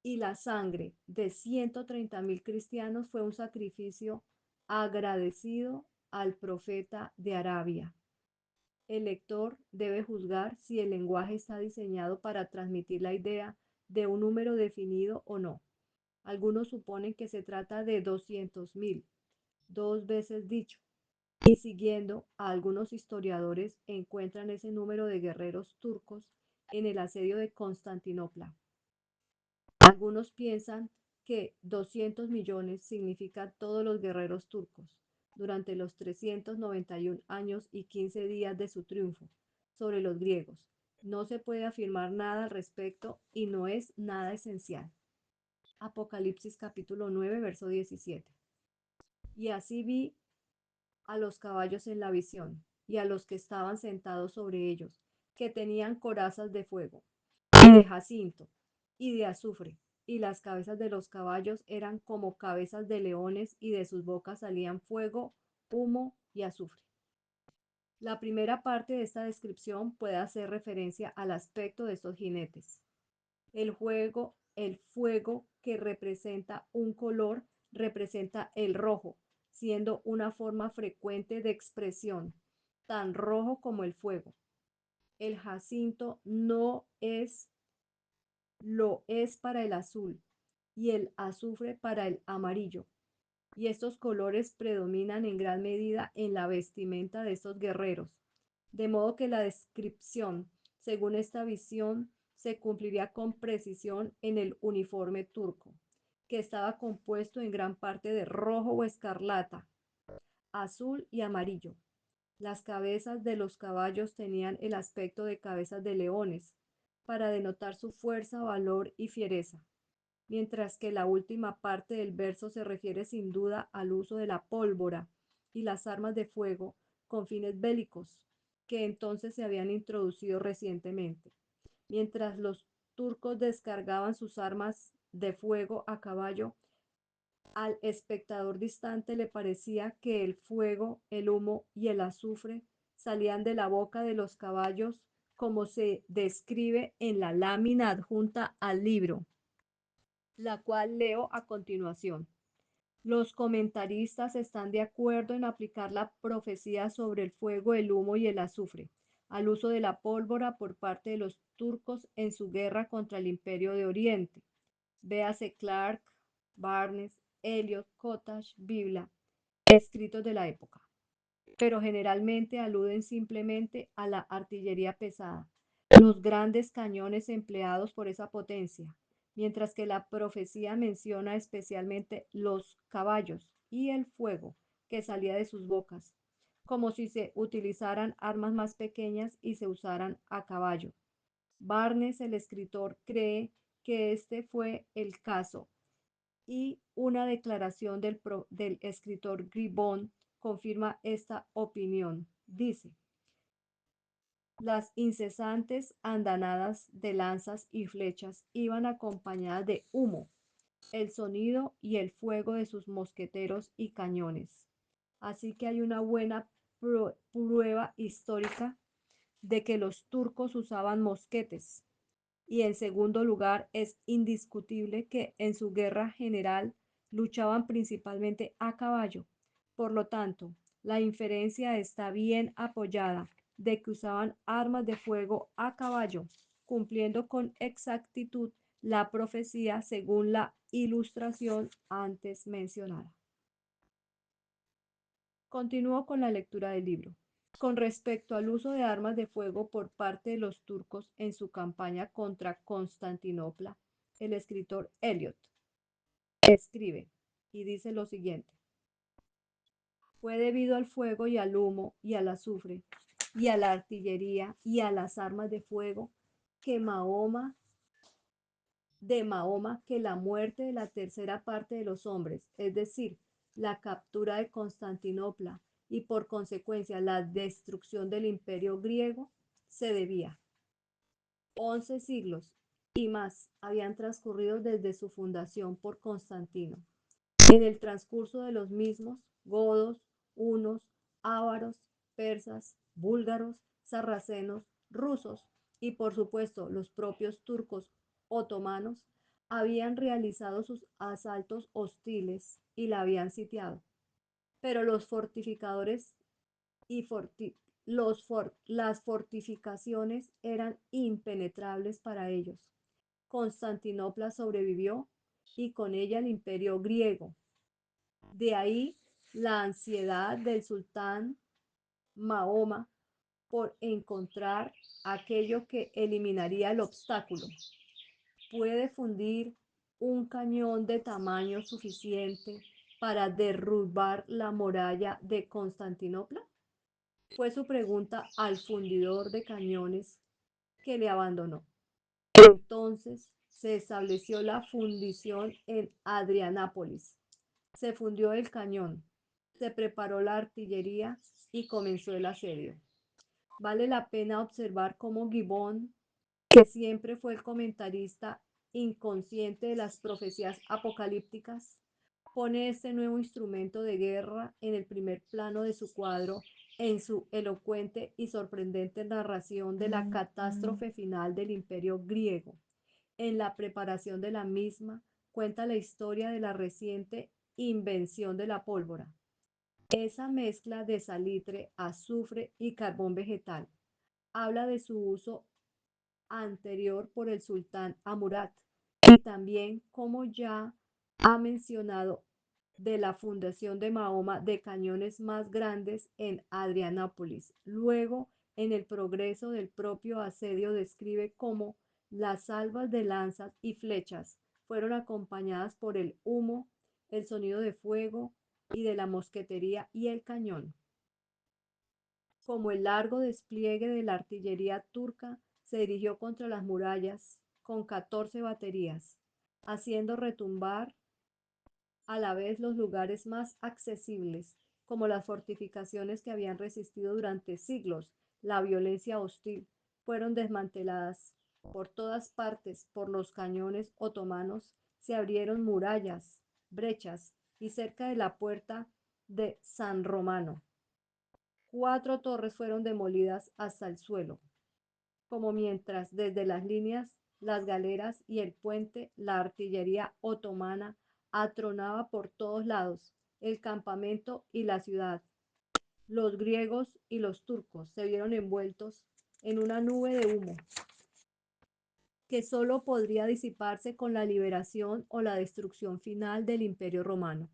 y la sangre de 130.000 cristianos fue un sacrificio agradecido al profeta de Arabia. El lector debe juzgar si el lenguaje está diseñado para transmitir la idea de un número definido o no. Algunos suponen que se trata de 200.000, dos veces dicho, y siguiendo a algunos historiadores encuentran ese número de guerreros turcos en el asedio de Constantinopla. Algunos piensan que 200 millones significa todos los guerreros turcos durante los 391 años y 15 días de su triunfo sobre los griegos. No se puede afirmar nada al respecto y no es nada esencial. Apocalipsis capítulo 9, verso 17. Y así vi a los caballos en la visión y a los que estaban sentados sobre ellos, que tenían corazas de fuego y de jacinto y de azufre, y las cabezas de los caballos eran como cabezas de leones, y de sus bocas salían fuego, humo y azufre. La primera parte de esta descripción puede hacer referencia al aspecto de estos jinetes. El fuego que representa un color representa el rojo, siendo una forma frecuente de expresión, tan rojo como el fuego. El jacinto no es lo es para el azul y el azufre para el amarillo. Y estos colores predominan en gran medida en la vestimenta de estos guerreros. De modo que la descripción, según esta visión, se cumpliría con precisión en el uniforme turco, que estaba compuesto en gran parte de rojo o escarlata, azul y amarillo. Las cabezas de los caballos tenían el aspecto de cabezas de leones, para denotar su fuerza, valor y fiereza, mientras que la última parte del verso se refiere sin duda al uso de la pólvora y las armas de fuego con fines bélicos, que entonces se habían introducido recientemente. Mientras los turcos descargaban sus armas de fuego a caballo, al espectador distante le parecía que el fuego, el humo y el azufre salían de la boca de los caballos, como se describe en la lámina adjunta al libro, la cual leo a continuación. Los comentaristas están de acuerdo en aplicar la profecía sobre el fuego, el humo y el azufre al uso de la pólvora por parte de los turcos en su guerra contra el Imperio de Oriente. Véase Clark, Barnes, Eliot, Cottage, Biblia, escritos de la época, pero generalmente aluden simplemente a la artillería pesada, los grandes cañones empleados por esa potencia, mientras que la profecía menciona especialmente los caballos y el fuego que salía de sus bocas, como si se utilizaran armas más pequeñas y se usaran a caballo. Barnes, el escritor, cree que este fue el caso, y una declaración del escritor Gibbon confirma esta opinión. Dice: las incesantes andanadas de lanzas y flechas iban acompañadas de humo, el sonido y el fuego de sus mosqueteros y cañones. Así que hay una buena prueba histórica de que los turcos usaban mosquetes. Y en segundo lugar, es indiscutible que en su guerra general luchaban principalmente a caballo. Por lo tanto, la inferencia está bien apoyada de que usaban armas de fuego a caballo, cumpliendo con exactitud la profecía según la ilustración antes mencionada. Continúo con la lectura del libro. Con respecto al uso de armas de fuego por parte de los turcos en su campaña contra Constantinopla, el escritor Eliot escribe y dice lo siguiente: fue debido al fuego y al humo y al azufre y a la artillería y a las armas de fuego que Mahoma que la muerte de la tercera parte de los hombres, es decir, la captura de Constantinopla y por consecuencia la destrucción del imperio griego, se debía. 11 siglos y más habían transcurrido desde su fundación por Constantino. En el transcurso de los mismos, godos, hunos, ávaros, persas, búlgaros, sarracenos, rusos y por supuesto los propios turcos otomanos habían realizado sus asaltos hostiles y la habían sitiado. Pero los fortificadores y las fortificaciones eran impenetrables para ellos. Constantinopla sobrevivió y con ella el imperio griego. De ahí la ansiedad del sultán Mahoma por encontrar aquello que eliminaría el obstáculo. ¿Puede fundir un cañón de tamaño suficiente para derrubar la muralla de Constantinopla? Fue su pregunta al fundidor de cañones, que le abandonó. Entonces se estableció la fundición en Adrianápolis. Se fundió el cañón, se preparó la artillería y comenzó el asedio. Vale la pena observar cómo Gibbon, que siempre fue el comentarista inconsciente de las profecías apocalípticas, pone este nuevo instrumento de guerra en el primer plano de su cuadro en su elocuente y sorprendente narración de la catástrofe final del imperio griego. En la preparación de la misma cuenta la historia de la reciente invención de la pólvora, esa mezcla de salitre, azufre y carbón vegetal. Habla de su uso anterior por el sultán Amurad y también, como ya ha mencionado, de la fundación de Mahoma de cañones más grandes en Adrianápolis. Luego, en el progreso del propio asedio, describe cómo las salvas de lanzas y flechas fueron acompañadas por el humo, el sonido de fuego y de la mosquetería y el cañón. Como el largo despliegue de la artillería turca se dirigió contra las murallas con 14 baterías, haciendo retumbar a la vez los lugares más accesibles, como las fortificaciones que habían resistido durante siglos la violencia hostil, fueron desmanteladas. Por todas partes, por los cañones otomanos, se abrieron murallas, brechas, y cerca de la puerta de San Romano 4 torres fueron demolidas hasta el suelo, como mientras desde las líneas, las galeras y el puente, la artillería otomana atronaba por todos lados el campamento y la ciudad. Los griegos y los turcos se vieron envueltos en una nube de humo que solo podría disiparse con la liberación o la destrucción final del Imperio Romano.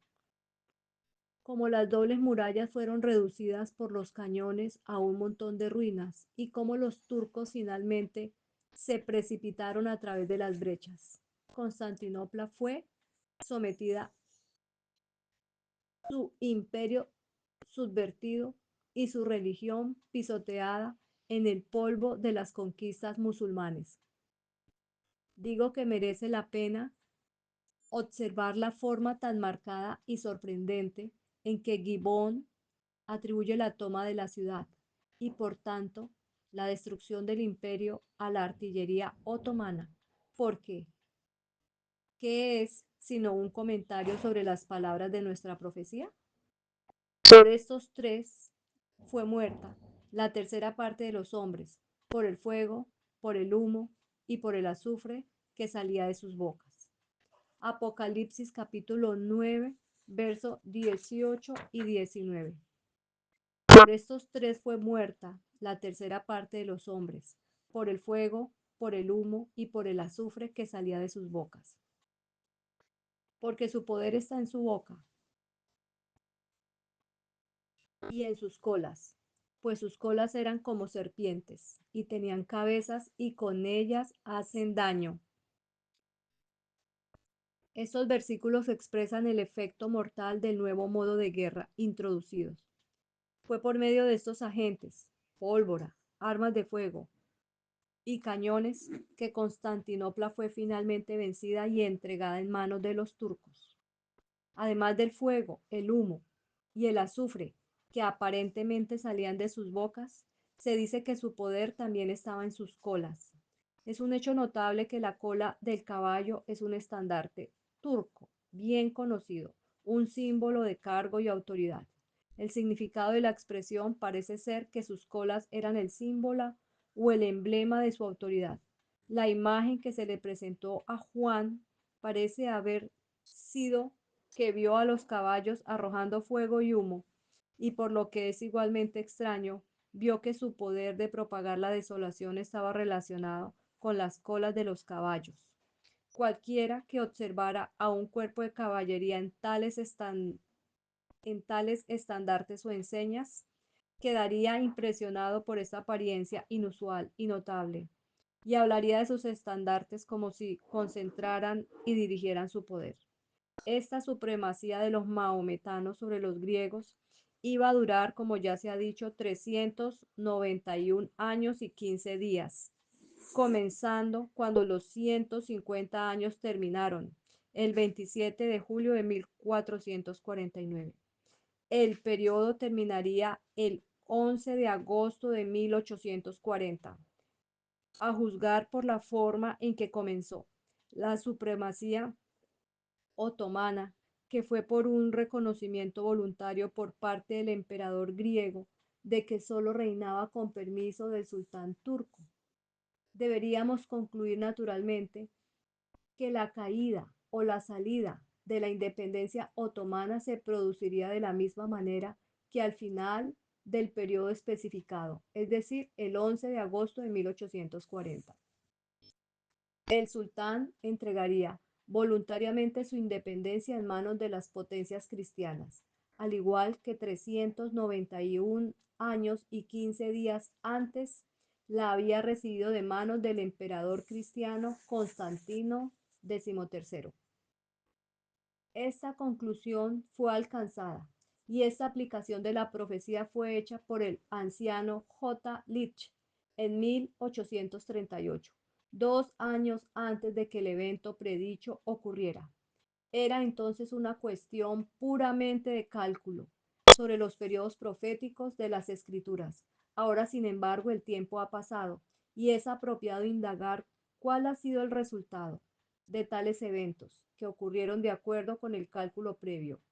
Como las dobles murallas fueron reducidas por los cañones a un montón de ruinas y como los turcos finalmente se precipitaron a través de las brechas. Constantinopla fue sometida, su imperio subvertido y su religión pisoteada en el polvo de las conquistas musulmanes. Digo que merece la pena observar la forma tan marcada y sorprendente en que Gibbon atribuye la toma de la ciudad y, por tanto, la destrucción del imperio a la artillería otomana, porque ¿qué es sino un comentario sobre las palabras de nuestra profecía? Por estos tres fue muerta la tercera parte de los hombres, por el fuego, por el humo y por el azufre que salía de sus bocas. Apocalipsis capítulo 9, verso 18 y 19. Por estos tres fue muerta la tercera parte de los hombres, por el fuego, por el humo y por el azufre que salía de sus bocas. Porque su poder está en su boca y en sus colas, pues sus colas eran como serpientes y tenían cabezas y con ellas hacen daño. Estos versículos expresan el efecto mortal del nuevo modo de guerra introducidos. Fue por medio de estos agentes, pólvora, armas de fuego y cañones, que Constantinopla fue finalmente vencida y entregada en manos de los turcos. Además del fuego, el humo y el azufre que aparentemente salían de sus bocas, se dice que su poder también estaba en sus colas. Es un hecho notable que la cola del caballo es un estandarte turco bien conocido, un símbolo de cargo y autoridad. El significado de la expresión parece ser que sus colas eran el símbolo o el emblema de su autoridad. La imagen que se le presentó a Juan parece haber sido que vio a los caballos arrojando fuego y humo, y por lo que es igualmente extraño, vio que su poder de propagar la desolación estaba relacionado con las colas de los caballos. Cualquiera que observara a un cuerpo de caballería en tales estandartes o enseñas, quedaría impresionado por esta apariencia inusual y notable, y hablaría de sus estandartes como si concentraran y dirigieran su poder. Esta supremacía de los maometanos sobre los griegos iba a durar, como ya se ha dicho, 391 años y 15 días, comenzando cuando los 150 años terminaron, el 27 de julio de 1449. El periodo terminaría el 11 de agosto de 1840, a juzgar por la forma en que comenzó. La supremacía otomana, que fue por un reconocimiento voluntario por parte del emperador griego de que solo reinaba con permiso del sultán turco. Deberíamos concluir naturalmente que la caída o la salida de la independencia otomana se produciría de la misma manera que al final del periodo especificado, es decir, el 11 de agosto de 1840. El sultán entregaría voluntariamente su independencia en manos de las potencias cristianas, al igual que 391 años y 15 días antes la había recibido de manos del emperador cristiano Constantino XIII. Esta conclusión fue alcanzada y esta aplicación de la profecía fue hecha por el anciano J. Leach en 1838, 2 años antes de que el evento predicho ocurriera. Era entonces una cuestión puramente de cálculo sobre los periodos proféticos de las escrituras. Ahora, sin embargo, el tiempo ha pasado y es apropiado indagar cuál ha sido el resultado de tales eventos que ocurrieron de acuerdo con el cálculo previo.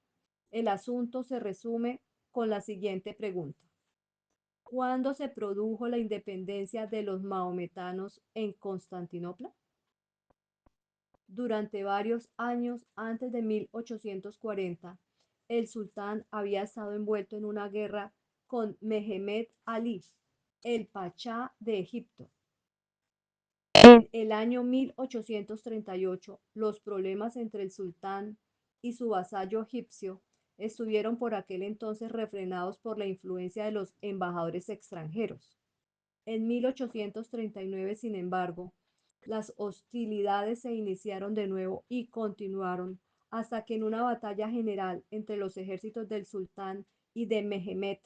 El asunto se resume con la siguiente pregunta: ¿cuándo se produjo la independencia de los maometanos en Constantinopla? Durante varios años antes de 1840, el sultán había estado envuelto en una guerra con Mehemet Ali, el pachá de Egipto. En el año 1838, los problemas entre el sultán y su vasallo egipcio estuvieron por aquel entonces refrenados por la influencia de los embajadores extranjeros. En 1839, sin embargo, las hostilidades se iniciaron de nuevo y continuaron hasta que en una batalla general entre los ejércitos del sultán y de Mehemet,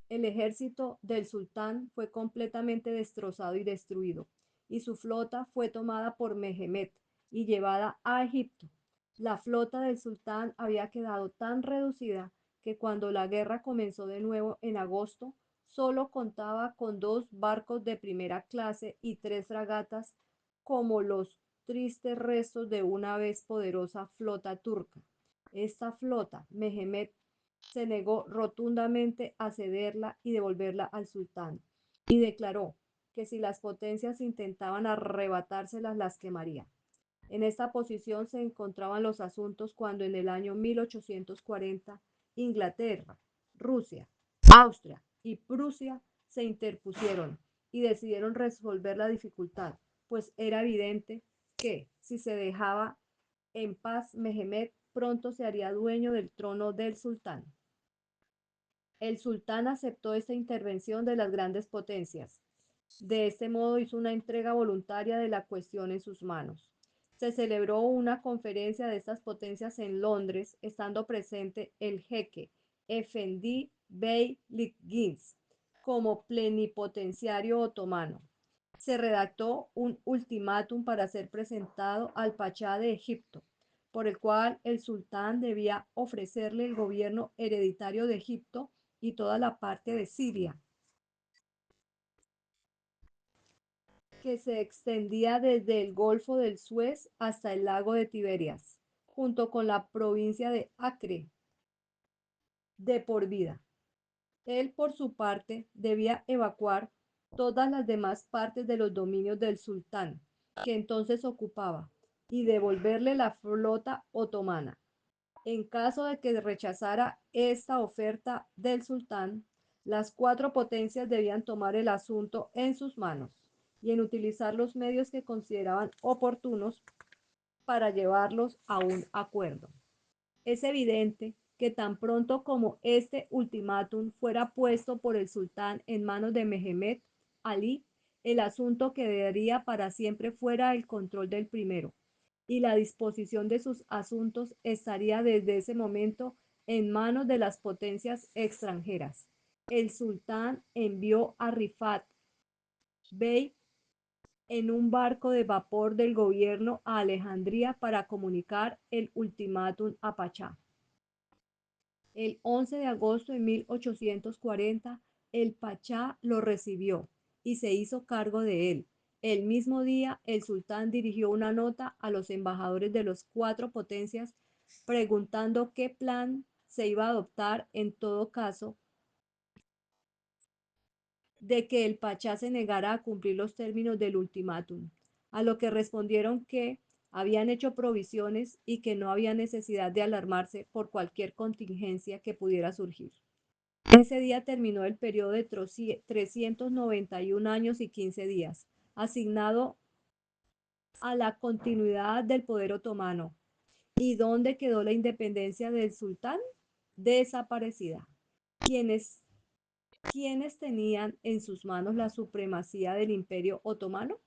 el ejército del sultán fue completamente destrozado y destruido, y su flota fue tomada por Mehemet y llevada a Egipto. La flota del sultán había quedado tan reducida que cuando la guerra comenzó de nuevo en agosto, solo contaba con 2 barcos de primera clase y 3 fragatas, como los tristes restos de una vez poderosa flota turca. Esta flota, Mehemet se negó rotundamente a cederla y devolverla al sultán, y declaró que si las potencias intentaban arrebatárselas, las quemaría. En esta posición se encontraban los asuntos cuando en el año 1840 Inglaterra, Rusia, Austria y Prusia se interpusieron y decidieron resolver la dificultad, pues era evidente que si se dejaba en paz, Mehmed pronto se haría dueño del trono del sultán. El sultán aceptó esta intervención de las grandes potencias. De este modo hizo una entrega voluntaria de la cuestión en sus manos. Se celebró una conferencia de estas potencias en Londres, estando presente el jeque Efendi Bey Ligins como plenipotenciario otomano. Se redactó un ultimátum para ser presentado al pachá de Egipto, por el cual el sultán debía ofrecerle el gobierno hereditario de Egipto y toda la parte de Siria, que se extendía desde el Golfo del Suez hasta el lago de Tiberias, junto con la provincia de Acre, de por vida. Él, por su parte, debía evacuar todas las demás partes de los dominios del sultán, que entonces ocupaba, y devolverle la flota otomana. En caso de que rechazara esta oferta del sultán, las cuatro potencias debían tomar el asunto en sus manos y en utilizar los medios que consideraban oportunos para llevarlos a un acuerdo. Es evidente que tan pronto como este ultimátum fuera puesto por el sultán en manos de Mehmed Ali, el asunto quedaría para siempre fuera del control del primero, y la disposición de sus asuntos estaría desde ese momento en manos de las potencias extranjeras. El sultán envió a Rifat Bey en un barco de vapor del gobierno a Alejandría para comunicar el ultimátum a Pachá. El 11 de agosto de 1840, el Pachá lo recibió y se hizo cargo de él. El mismo día, el sultán dirigió una nota a los embajadores de las cuatro potencias preguntando qué plan se iba a adoptar en todo caso de que el Pachá se negara a cumplir los términos del ultimátum, a lo que respondieron que habían hecho provisiones y que no había necesidad de alarmarse por cualquier contingencia que pudiera surgir. Ese día terminó el periodo de 391 años y 15 días, asignado a la continuidad del poder otomano. ¿Y dónde quedó la independencia del sultán? Desaparecida. ¿Quiénes, ¿Quiénes tenían en sus manos la supremacía del imperio otomano?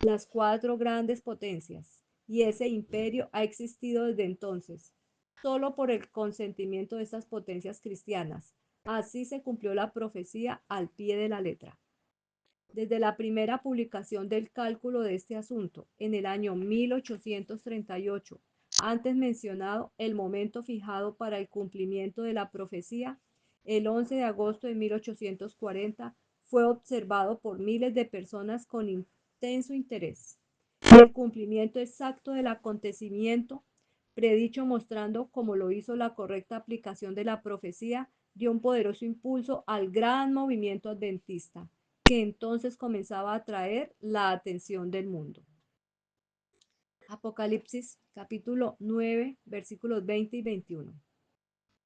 Las cuatro grandes potencias. Y ese imperio ha existido desde entonces, solo por el consentimiento de estas potencias cristianas. Así se cumplió la profecía al pie de la letra. Desde la primera publicación del cálculo de este asunto, en el año 1838, antes mencionado, el momento fijado para el cumplimiento de la profecía, el 11 de agosto de 1840, fue observado por miles de personas con intenso interés. El cumplimiento exacto del acontecimiento predicho, mostrando cómo lo hizo la correcta aplicación de la profecía, dio un poderoso impulso al gran movimiento adventista, que entonces comenzaba a atraer la atención del mundo. Apocalipsis capítulo 9 versículos 20 y 21.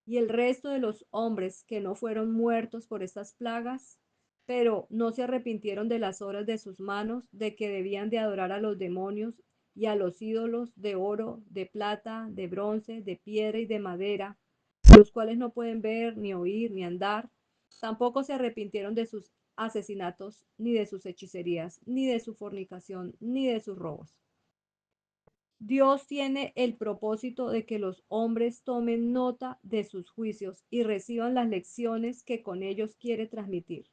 Y el resto de los hombres que no fueron muertos por estas plagas, pero no se arrepintieron de las obras de sus manos, de que debían de adorar a los demonios y a los ídolos de oro, de plata, de bronce, de piedra y de madera, los cuales no pueden ver, ni oír, ni andar. Tampoco se arrepintieron de sus asesinatos, ni de sus hechicerías, ni de su fornicación, ni de sus robos. Dios tiene el propósito de que los hombres tomen nota de sus juicios y reciban las lecciones que con ellos quiere transmitir.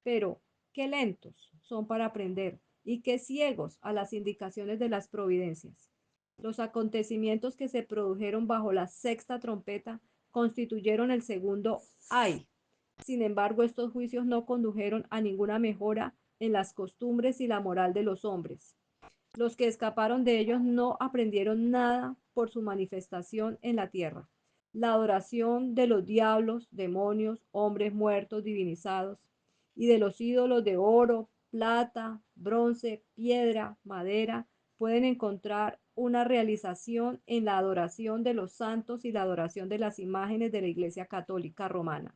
Pero, qué lentos son para aprender y qué ciegos a las indicaciones de las providencias. Los acontecimientos que se produjeron bajo la sexta trompeta constituyeron el segundo ay. Sin embargo, estos juicios no condujeron a ninguna mejora en las costumbres y la moral de los hombres. Los que escaparon de ellos no aprendieron nada por su manifestación en la tierra. la adoración de los diablos, demonios, hombres muertos divinizados, y de los ídolos de oro, plata, bronce, piedra, madera, pueden encontrar una realización en la adoración de los santos y la adoración de las imágenes de la Iglesia Católica Romana.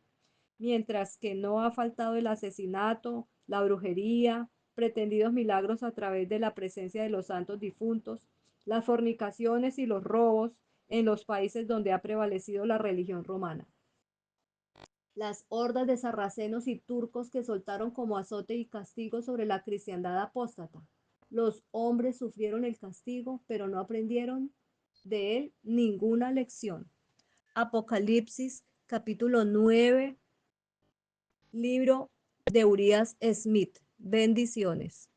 Mientras que no ha faltado el asesinato, la brujería, pretendidos milagros a través de la presencia de los santos difuntos, las fornicaciones y los robos en los países donde ha prevalecido la religión romana. Las hordas de sarracenos y turcos que soltaron como azote y castigo sobre la cristiandad apóstata. Los hombres sufrieron el castigo, pero no aprendieron de él ninguna lección. Apocalipsis, capítulo 9, libro de Urias Smith. Bendiciones.